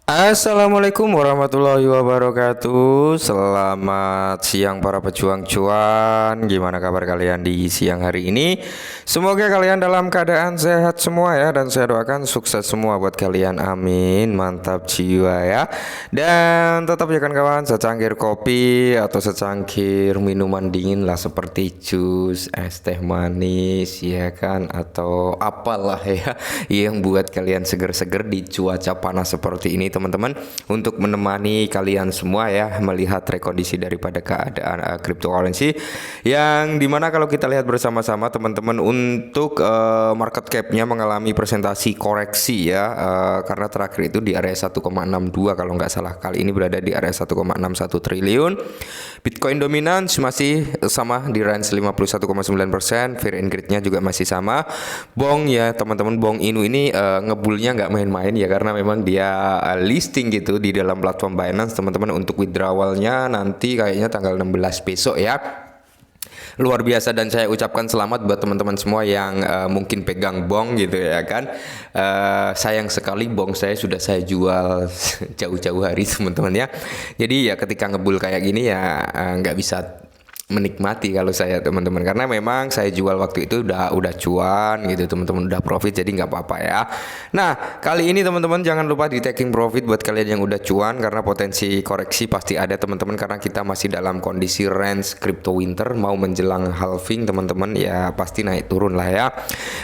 Assalamualaikum warahmatullahi wabarakatuh. Selamat siang para pejuang cuan. Gimana kabar kalian di siang hari ini? Semoga kalian dalam keadaan sehat semua ya. Dan saya doakan sukses semua buat kalian. Amin. Mantap jiwa ya. Dan tetap ya kan kawan, secangkir kopi atau secangkir minuman dingin lah, seperti jus, es teh manis ya kan, atau apalah ya yang buat kalian seger-seger di cuaca panas seperti ini teman-teman, untuk menemani kalian semua ya melihat rekondisi daripada keadaan cryptocurrency, yang dimana kalau kita lihat bersama-sama teman-teman, untuk market cap-nya mengalami presentasi koreksi ya, karena terakhir itu di area 1,62 kalau nggak salah, kali ini berada di area 1,61 triliun. Bitcoin dominance masih sama di range 51,9%, fear and greed-nya juga masih sama. Bong ya teman-teman, Bong Inu ini ngebulnya nggak main-main ya, karena memang dia listing gitu di dalam platform Binance teman-teman. Untuk withdrawalnya nanti kayaknya tanggal 16 besok ya. Luar biasa, dan saya ucapkan selamat buat teman-teman semua yang mungkin pegang Bong gitu ya kan. Sayang sekali Bong saya sudah saya jual jauh-jauh hari teman-teman ya. Jadi ya ketika ngebul kayak gini ya nggak bisa menikmati kalau saya teman-teman, karena memang saya jual waktu itu udah cuan gitu teman-teman, udah profit, jadi nggak apa-apa ya. Nah kali ini teman-teman jangan lupa di taking profit buat kalian yang udah cuan, karena potensi koreksi pasti ada teman-teman, karena kita masih dalam kondisi range crypto winter, mau menjelang halving teman-teman ya, pasti naik turun lah ya.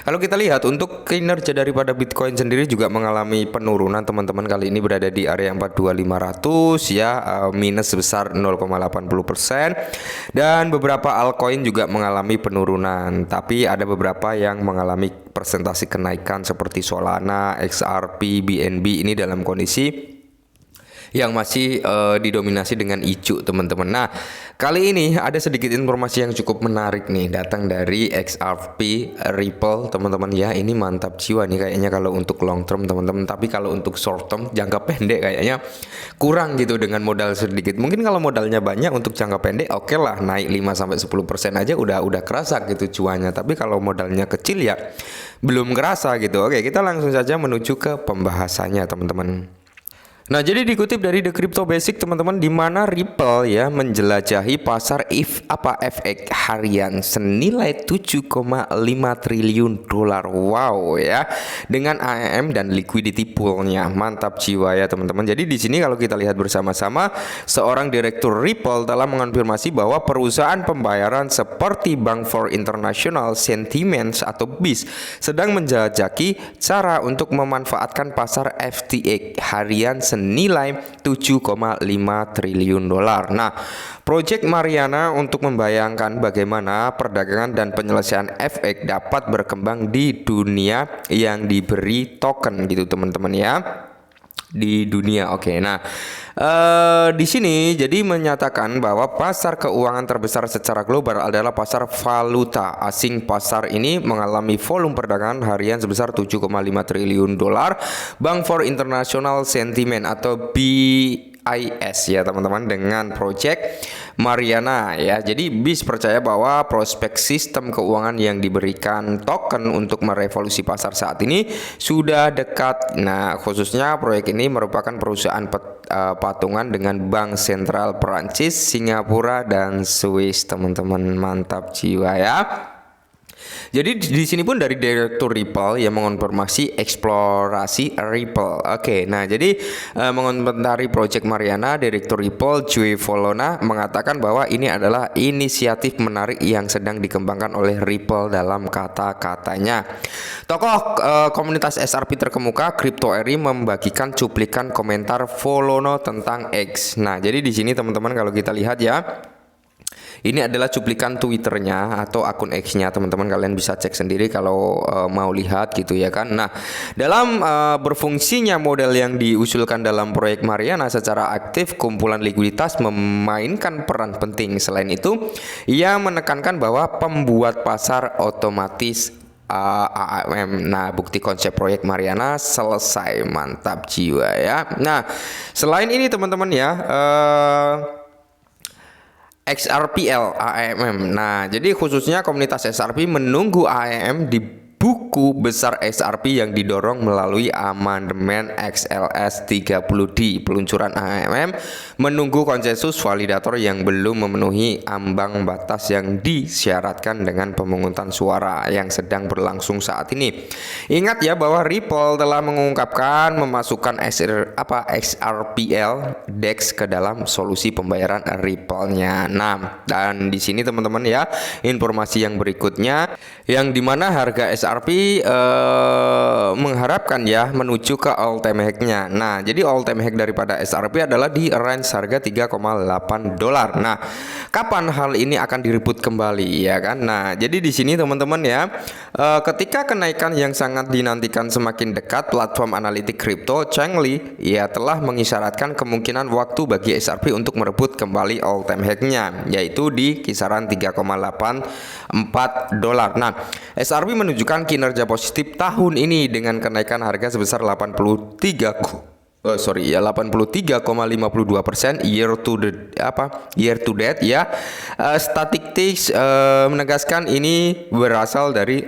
Kalau kita lihat untuk kinerja daripada Bitcoin sendiri juga mengalami penurunan teman-teman, kali ini berada di area 42.500 ya, minus sebesar 0,80%. Dan beberapa altcoin juga mengalami penurunan, tapi ada beberapa yang mengalami presentasi kenaikan seperti Solana, XRP, BNB ini dalam kondisi yang masih didominasi dengan icu teman-teman. Nah kali ini ada sedikit informasi yang cukup menarik nih, datang dari XRP Ripple teman-teman ya. Ini mantap jiwa nih kayaknya kalau untuk long term teman-teman, tapi kalau untuk short term jangka pendek kayaknya kurang gitu dengan modal sedikit. Mungkin kalau modalnya banyak untuk jangka pendek oke lah, naik 5-10% aja udah kerasa gitu cuannya, tapi kalau modalnya kecil ya belum kerasa gitu. Oke, kita langsung saja menuju ke pembahasannya teman-teman. Nah, jadi dikutip dari The Crypto Basic teman-teman, di mana Ripple ya menjelajahi pasar FX harian senilai 7,5 triliun dolar. Wow ya. Dengan AMM dan liquidity poolnya. Mantap jiwa ya teman-teman. Jadi di sini kalau kita lihat bersama-sama, seorang direktur Ripple telah mengonfirmasi bahwa perusahaan pembayaran seperti Bank for International Settlements atau BIS sedang menjajaki cara untuk memanfaatkan pasar FTX harian senilai 7,5 triliun dolar. Nah, Project Mariana untuk membayangkan bagaimana perdagangan dan penyelesaian FX dapat berkembang di dunia yang diberi token gitu teman-teman ya. Di dunia. Oke. Nah, di sini jadi menyatakan bahwa pasar keuangan terbesar secara global adalah pasar valuta asing. Pasar ini mengalami volume perdagangan harian sebesar 7,5 triliun dolar. Bank for International Settlements atau BIS ya teman-teman, dengan Project Mariana ya. Jadi BIS percaya bahwa prospek sistem keuangan yang diberikan token untuk merevolusi pasar saat ini sudah dekat. Nah, khususnya proyek ini merupakan perusahaan patungan dengan Bank Sentral Perancis, Singapura, dan Swiss teman-teman. Mantap jiwa ya. Jadi di sini pun dari Direktur Ripple yang mengonfirmasi eksplorasi Ripple. Oke, nah jadi mengomentari Project Mariana, Direktur Ripple Joey Volona mengatakan bahwa ini adalah inisiatif menarik yang sedang dikembangkan oleh Ripple dalam kata-katanya. Tokoh komunitas SRP terkemuka CryptoRI membagikan cuplikan komentar Volona tentang X. Nah, jadi di sini teman-teman kalau kita lihat ya, ini adalah cuplikan Twitternya atau akun X-nya teman-teman, kalian bisa cek sendiri kalau mau lihat gitu ya kan. Nah, dalam berfungsinya model yang diusulkan dalam proyek Mariana secara aktif, kumpulan likuiditas memainkan peran penting. Selain itu, ia menekankan bahwa pembuat pasar otomatis AMM. Nah, bukti konsep proyek Mariana selesai. Mantap jiwa ya. Nah, selain ini teman-teman ya, XRPL AMM. Nah, jadi khususnya komunitas XRP menunggu AMM di buku besar SRP yang didorong melalui amandemen XLS 30D. Peluncuran AMM menunggu konsensus validator yang belum memenuhi ambang batas yang disyaratkan dengan pemungutan suara yang sedang berlangsung saat ini. Ingat ya bahwa Ripple telah mengungkapkan memasukkan XRPL DEX ke dalam solusi pembayaran Ripple-nya. Nah, dan di sini teman-teman ya, informasi yang berikutnya yang dimana harga SRP mengharapkan ya menuju ke all time high-nya. Nah, jadi all time high daripada SRP adalah di range harga $3,8. Nah, kapan hal ini akan direbut kembali ya kan? Nah, jadi di sini teman-teman ya, ketika kenaikan yang sangat dinantikan semakin dekat, platform analitik kripto Changli ya telah mengisyaratkan kemungkinan waktu bagi SRP untuk merebut kembali all time high-nya, yaitu di kisaran $3,84. Nah, SRP menunjukkan kinerja positif tahun ini dengan kenaikan harga sebesar 83,52% year to date ya. Statistics menegaskan ini berasal dari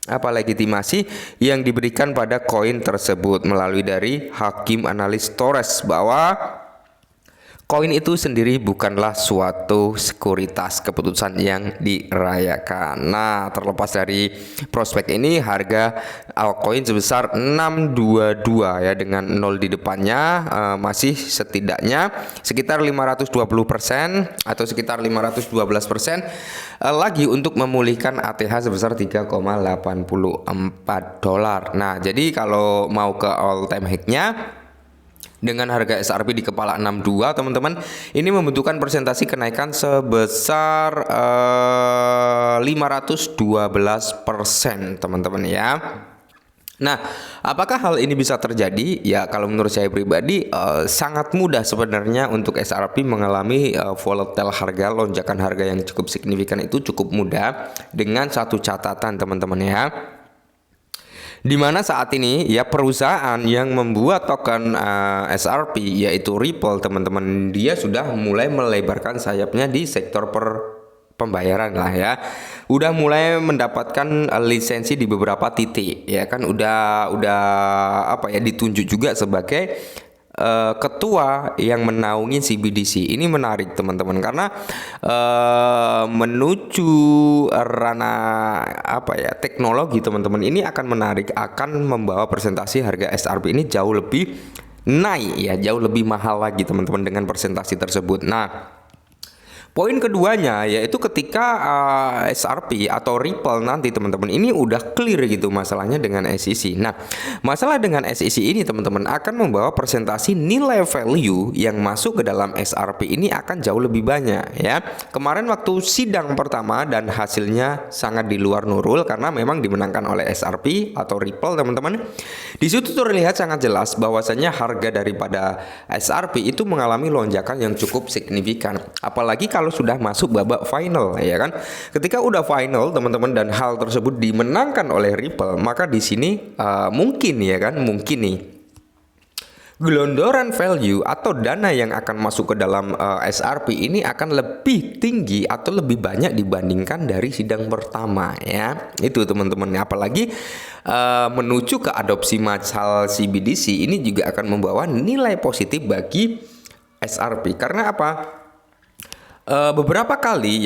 legitimasi yang diberikan pada koin tersebut melalui dari Hakim Analis Torres bahwa koin itu sendiri bukanlah suatu sekuritas keputusan yang dirayakan. Nah, terlepas dari prospek ini, harga altcoin sebesar 622 ya dengan 0 di depannya masih setidaknya sekitar 520% atau sekitar 512% lagi untuk memulihkan ATH sebesar $3,84. Nah, jadi kalau mau ke all time high-nya dengan harga SRP di kepala 62 teman-teman, ini membutuhkan presentasi kenaikan sebesar 512% teman-teman ya. Nah, apakah hal ini bisa terjadi? Ya, kalau menurut saya pribadi sangat mudah sebenarnya untuk SRP mengalami volatile harga, lonjakan harga yang cukup signifikan itu cukup mudah dengan satu catatan teman-teman ya. Di mana saat ini ya perusahaan yang membuat token SRP yaitu Ripple teman-teman, dia sudah mulai melebarkan sayapnya di sektor pembayaran lah ya. Udah mulai mendapatkan lisensi di beberapa titik ya kan, udah ditunjuk juga sebagai ketua yang menaungi CBDC. Ini menarik teman-teman karena menuju ranah teknologi teman-teman, ini akan menarik, akan membawa presentasi harga SRP ini jauh lebih naik ya, jauh lebih mahal lagi teman-teman dengan presentasi tersebut. Nah, poin keduanya yaitu ketika SRP atau Ripple nanti teman-teman ini udah clear gitu masalahnya dengan SEC. Nah, masalah dengan SEC ini teman-teman akan membawa presentasi nilai value yang masuk ke dalam SRP ini akan jauh lebih banyak ya. Kemarin waktu sidang pertama dan hasilnya sangat di luar nurul karena memang dimenangkan oleh SRP atau Ripple teman-teman. Di situ terlihat sangat jelas bahwasanya harga daripada SRP itu mengalami lonjakan yang cukup signifikan. Apalagi kalau sudah masuk babak final ya kan. Ketika udah final teman-teman dan hal tersebut dimenangkan oleh Ripple, maka di sini mungkin nih gelondoran value atau dana yang akan masuk ke dalam SRP ini akan lebih tinggi atau lebih banyak dibandingkan dari sidang pertama ya. Itu teman-teman, apalagi menuju ke adopsi masal CBDC ini juga akan membawa nilai positif bagi SRP. Karena apa? Beberapa kali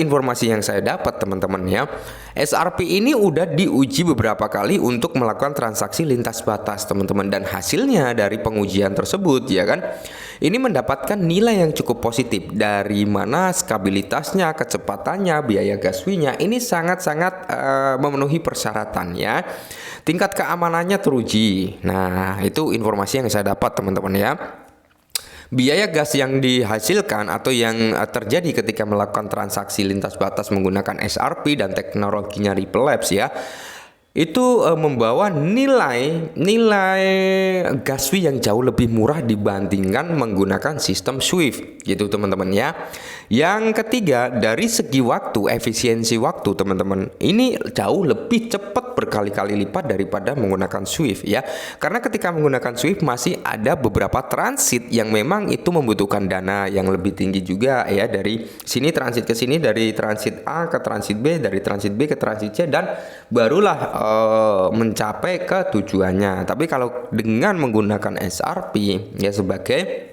informasi yang saya dapat teman-teman ya, SRP ini udah diuji beberapa kali untuk melakukan transaksi lintas batas teman-teman, dan hasilnya dari pengujian tersebut ya kan, ini mendapatkan nilai yang cukup positif, dari mana stabilitasnya, kecepatannya, biaya gas fee-nya ini sangat-sangat memenuhi persyaratan ya. Tingkat keamanannya teruji. Nah, itu informasi yang saya dapat teman-teman ya. Biaya gas yang dihasilkan atau yang terjadi ketika melakukan transaksi lintas batas menggunakan SRP dan teknologinya Ripple Labs ya, itu membawa nilai gas fee yang jauh lebih murah dibandingkan menggunakan sistem Swift gitu teman-teman ya. Yang ketiga, dari segi waktu, efisiensi waktu teman-teman, ini jauh lebih cepat berkali-kali lipat daripada menggunakan Swift ya. Karena ketika menggunakan Swift masih ada beberapa transit yang memang itu membutuhkan dana yang lebih tinggi juga ya, dari sini transit ke sini, dari transit A ke transit B, dari transit B ke transit C, dan barulah mencapai ke tujuannya. Tapi kalau dengan menggunakan SRP ya sebagai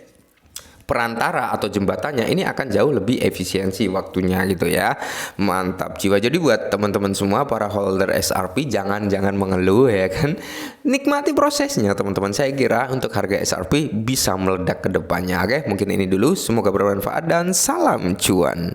perantara atau jembatannya, ini akan jauh lebih efisiensi waktunya gitu ya. Mantap jiwa. Jadi buat teman-teman semua para holder SRP, jangan mengeluh ya kan. Nikmati prosesnya teman-teman. Saya kira untuk harga SRP bisa meledak ke depannya. Oke, mungkin ini dulu. Semoga bermanfaat dan salam cuan.